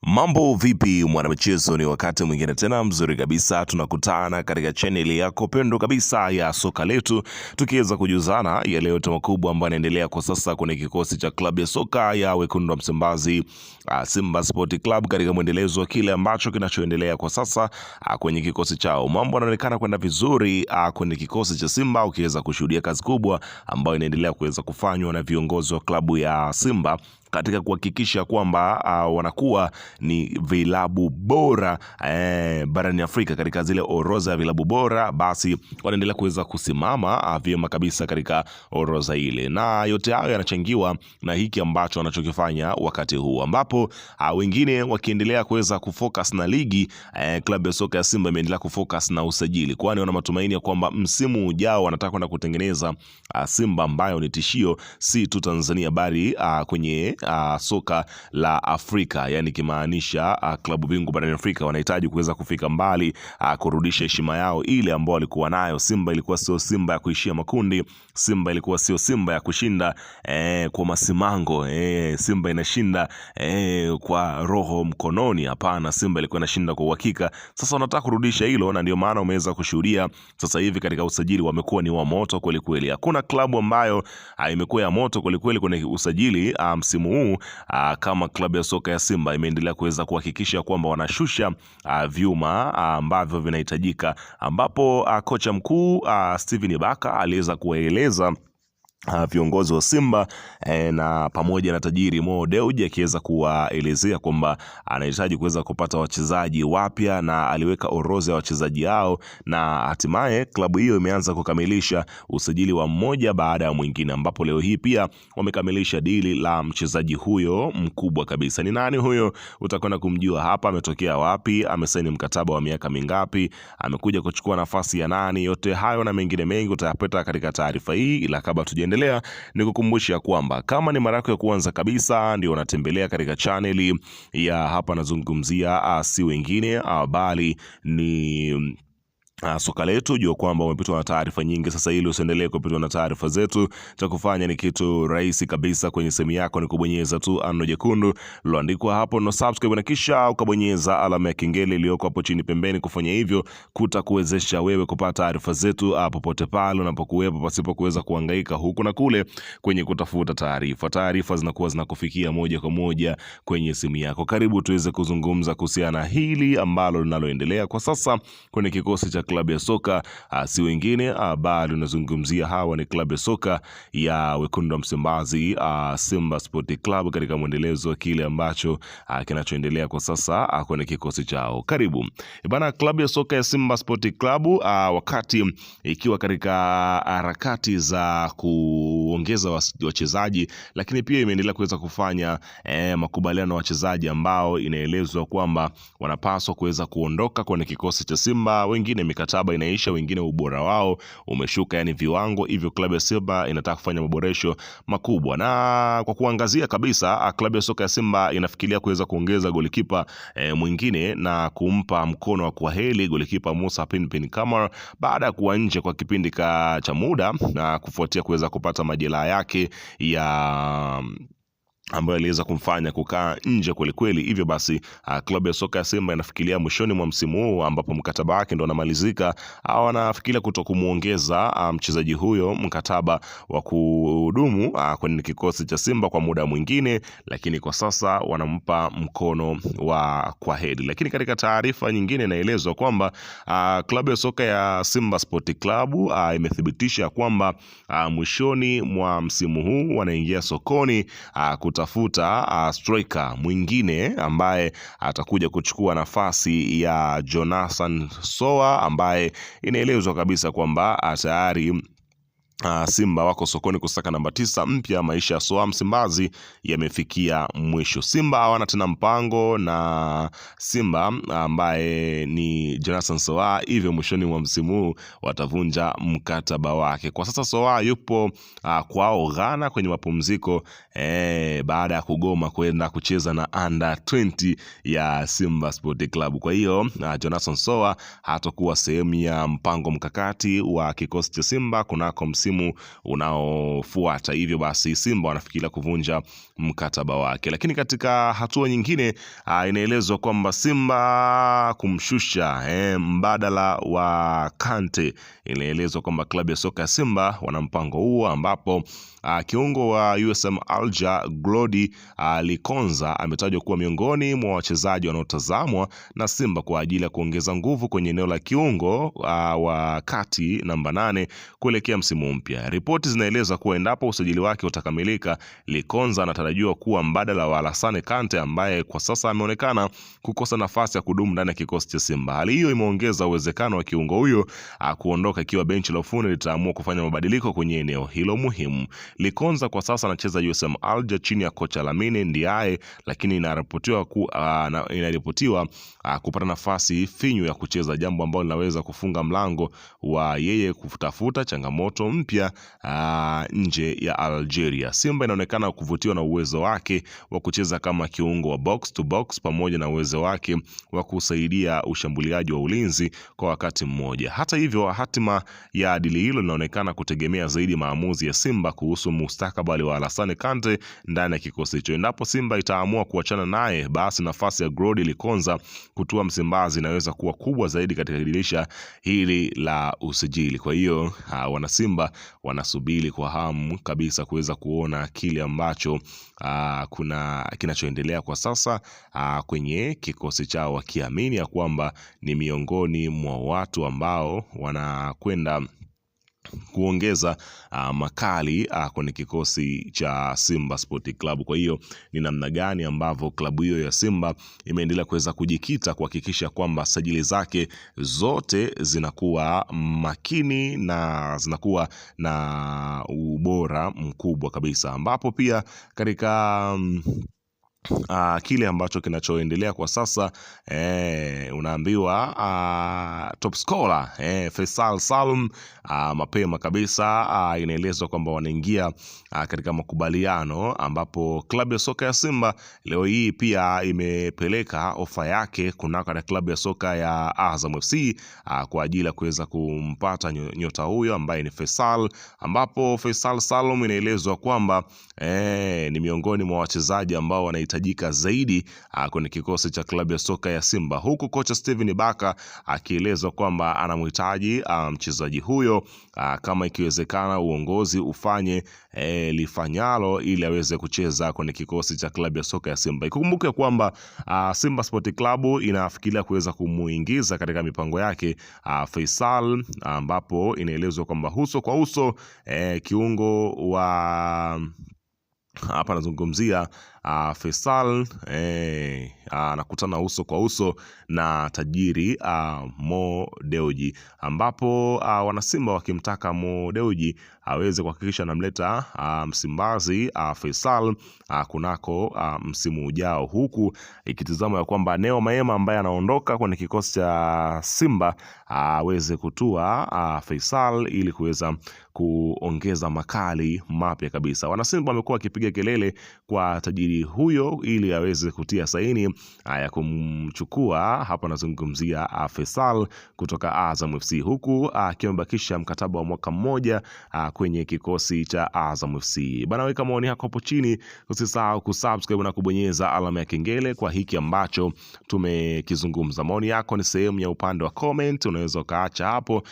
Mambo vipi mwanamichezo, ni wakati mwingine tena mzuri kabisa tunakutana katika chaneli yako pendo kabisa ya Soka Letu, tukiweza kujuzana yale yote makubwa ambayo yanaendelea kwa sasa kwenye kikosi cha klabu ya soka ya Wekundu wa Msimbazi, Simba Sport Club, katika mwendelezo wa kile ambacho kinachoendelea kwa sasa kwenye kikosi chao. Mambo yanaonekana kwenda vizuri kwenye kikosi cha Simba, ukiweza kushuhudia kazi kubwa ambayo inaendelea kuweza kufanywa na viongozi wa klabu ya Simba katika kuhakikisha kwamba wanakuwa ni vilabu bora barani Afrika. Katika zile orodha ya vilabu bora, basi wanaendelea kuweza kusimama vyema kabisa katika orodha ile, na yote hayo yanachangiwa na hiki ambacho wanachokifanya wakati huu, ambapo wengine wakiendelea kuweza kufocus na ligi. Klabu ya soka ya Simba imeendelea kufocus na usajili, kwani wana matumaini ya kwamba msimu ujao wanataka kwenda kutengeneza Simba ambayo ni tishio si tu Tanzania bali kwenye soka la Afrika, yani kimaanisha klabu bingwa barani Afrika. Wanahitaji kuweza kufika mbali, kurudisha heshima yao ile ambao walikuwa nayo. Simba ilikuwa sio Simba ya kuishia makundi, Simba ilikuwa sio Simba ya kushinda kwa masimango. Simba inashinda kwa roho mkononi, hapana, Simba ilikuwa inashinda kwa uhakika. Sasa wanataka kurudisha hilo, na ndio maana umeweza kushuhudia sasa hivi katika usajili wamekuwa ni wa moto kweli kweli. Hakuna klabu ambayo imekuwa ya moto kweli kweli kwenye usajili msimu huu kama klabu ya soka ya Simba. Imeendelea kuweza kuhakikisha kwamba wanashusha vyuma ambavyo vinahitajika, ambapo kocha mkuu Steven Ibaka aliweza kueleza viongozi wa Simba na pamoja na tajiri Mo Dewji, akiweza kuwaelezea kwamba anahitaji kuweza kupata wachezaji wapya, na aliweka orodha ya wachezaji hao, na hatimaye klabu hiyo imeanza kukamilisha usajili wa mmoja baada ya mwingine, ambapo leo hii pia wamekamilisha dili la mchezaji huyo mkubwa kabisa. Ni nani huyo? Utakwenda kumjua hapa. Ametokea wapi? Amesaini mkataba wa miaka mingapi? Amekuja kuchukua nafasi ya nani? Yote hayo na mengine mengi utayapata katika taarifa hii, ila kabla tujaendelea ni kukumbusha kwamba kama ni mara yako ya kwanza kabisa ndio unatembelea katika chaneli ya hapa, nazungumzia si wengine bali ni Soka Letu. Jua kwamba umepitwa na taarifa nyingi. Sasa ili usiendelee kupitwa na taarifa zetu, cha kufanya ni kitu rahisi kabisa. Kwenye simu yako ni kubonyeza tu ano jekundu liloandikwa hapo no subscribe, na kisha ukabonyeza alama ya kengele iliyoko hapo chini pembeni. Kufanya hivyo kutakuwezesha wewe kupata taarifa zetu popote pale unapokuwepo, pasipo kuweza kuhangaika huku na kule kwenye kutafuta taarifa. Taarifa zinakuwa zinakufikia moja kwa moja kwenye simu yako. Karibu tuweze kuzungumza kuhusiana hili ambalo linaloendelea kwa sasa kwenye kikosi cha klabu ya soka si wengine bali unazungumzia hawa ni klabu ya soka ya Wekundu wa Msimbazi, Simba Sport Club, katika mwendelezo wa kile ambacho kinachoendelea kwa sasa kwenye kikosi chao. Karibu bana, klabu ya soka ya Simba Sport Club wakati ikiwa katika harakati za kuongeza wachezaji, lakini pia imeendelea kuweza kufanya makubaliano na wachezaji ambao inaelezwa kwamba wanapaswa kuweza kuondoka kwenye kikosi cha Simba. Wengine mikataba inaisha, wengine ubora wao umeshuka, yani viwango hivyo. Klabu ya Simba inataka kufanya maboresho makubwa, na kwa kuangazia kabisa klabu ya soka ya Simba inafikiria kuweza kuongeza golikipa mwingine na kumpa mkono wa kwaheri golikipa Musa Pinpin Kamara baada ya kuwa nje kwa kipindi cha muda, na kufuatia kuweza kupata majeraha yake ya ambayo aliweza kumfanya kukaa nje kweli kweli. Hivyo basi klabu ya soka ya Simba inafikiria mwishoni mwa msimu huu, ambapo mkataba wake ndo unamalizika, wanafikiria kutokumuongeza mchezaji huyo mkataba wa kudumu kwenye kikosi cha Simba kwa muda mwingine, lakini kwa sasa wanampa mkono wa kwaheri. Lakini katika taarifa nyingine inaelezwa kwamba klabu ya soka ya Simba Sport Club imethibitisha kwamba mwishoni mwa msimu huu wanaingia sokoni kutafuta striker mwingine ambaye atakuja kuchukua nafasi ya Jonathan Soa, ambaye inaelezwa kabisa kwamba tayari Simba wako sokoni kusaka namba 9 mpya. Maisha ya Soa Msimbazi yamefikia mwisho. Simba hawana tena mpango na Simba ambaye ni Jonathan Soa, hivyo mwishoni mwa msimu huu watavunja mkataba wake. Kwa sasa Soa yupo kwao Ghana kwenye mapumziko baada ya kugoma kwenda kucheza na under 20 ya Simba Sport Club. Kwa hiyo Jonathan Soa hatakuwa sehemu ya mpango mkakati wa kikosi cha Simba kunako msimu unaofuata. Hivyo basi Simba wanafikiria kuvunja mkataba wake. Lakini katika hatua nyingine inaelezwa kwamba Simba kumshusha mbadala wa Kante. Inaelezwa kwamba klabu ya soka ya Simba wana mpango huo, ambapo kiungo wa USM Alger Glody Likonza ametajwa kuwa miongoni mwa wachezaji wanaotazamwa na Simba kwa ajili ya kuongeza nguvu kwenye eneo la kiungo wa kati namba 8 kuelekea msimu mpya. Ripoti zinaeleza kuwa endapo usajili wake utakamilika, Likonza anatarajiwa kuwa mbadala wa Alassane Kante ambaye kwa sasa ameonekana kukosa nafasi ya kudumu ndani ya kikosi cha Simba. Hali hiyo imeongeza uwezekano wa kiungo huyo kuondoka ikiwa benchi la ufundi litaamua kufanya mabadiliko kwenye eneo hilo muhimu. Likonza kwa sasa anacheza USM Alger chini ya kocha Lamine Ndiaye, lakini inaripotiwa kupata nafasi finyu ya kucheza, jambo ambalo linaweza kufunga mlango wa yeye kutafuta changamoto mpya nje ya Algeria. Simba inaonekana kuvutiwa na uwezo wake wa kucheza kama kiungo wa box to box pamoja na uwezo wake wa kusaidia ushambuliaji wa ulinzi kwa wakati mmoja. Hata hivyo, hatima ya dili hilo linaonekana kutegemea zaidi maamuzi ya Simba kuhusu mustakabali wa Alassane Kante ndani ya kikosi hicho. Endapo Simba itaamua kuachana naye, basi nafasi ya Glody Likonza kutua Msimbazi inaweza kuwa kubwa zaidi katika dirisha hili la usajili. Kwa hiyo wana Simba wanasubiri kwa hamu kabisa kuweza kuona kile ambacho kinachoendelea kwa sasa kwenye kikosi chao, wakiamini ya kwamba ni miongoni mwa watu ambao wanakwenda kuongeza makali kwenye kikosi cha Simba Sport Club. Kwa hiyo ni namna gani ambavyo klabu hiyo ya Simba imeendelea kuweza kujikita kuhakikisha kwamba sajili zake zote zinakuwa makini na zinakuwa na ubora mkubwa kabisa, ambapo pia katika kile ambacho kinachoendelea kwa sasa unaambiwa top scorer Faisal Salum mapema kabisa inaelezwa kwamba wanaingia katika makubaliano, ambapo klabu ya soka ya Simba leo hii pia imepeleka ofa yake kunako klabu ya soka ya Azam FC kwa ajili ya kuweza kumpata nyota huyo ambaye ni Faisal, ambapo Faisal Salum inaelezwa kwamba ni miongoni mwa wachezaji ambao wanahitajika zaidi kwenye kikosi cha klabu ya soka ya Simba, huku kocha Steven Baka akielezwa kwamba anamhitaji mchezaji huyo kama ikiwezekana uongozi ufanye lifanyalo ili aweze kucheza kwenye kikosi cha klabu ya soka ya Simba. Ikumbuke kwamba Simba Sport Club inafikiria kuweza kumuingiza katika mipango yake Faisal, ambapo inaelezwa kwamba uso kwa uso kiungo wa hapa nazungumzia Faisal anakutana uso kwa uso na tajiri Mo Dewji, ambapo wanasimba wakimtaka Mo Dewji aweze kuhakikisha anamleta Msimbazi Faisal kunako msimu ujao, huku ikitizama ya kwamba Neo Maema ambaye anaondoka kwenye kikosi cha Simba aweze kutua Faisal ili kuweza kuongeza makali mapya kabisa. Wanasimba wamekuwa wakipiga kelele kwa tajiri huyo ili aweze kutia saini ya kumchukua, hapa nazungumzia Faisal kutoka Azam FC, huku akiwa amebakisha mkataba wa mwaka mmoja kwenye kikosi cha Azam FC. Bana, weka maoni yako hapo chini, usisahau kusubscribe na kubonyeza alama ya kengele kwa hiki ambacho tumekizungumza. Maoni yako ni sehemu ya upande wa comment, unaweza ukaacha hapo.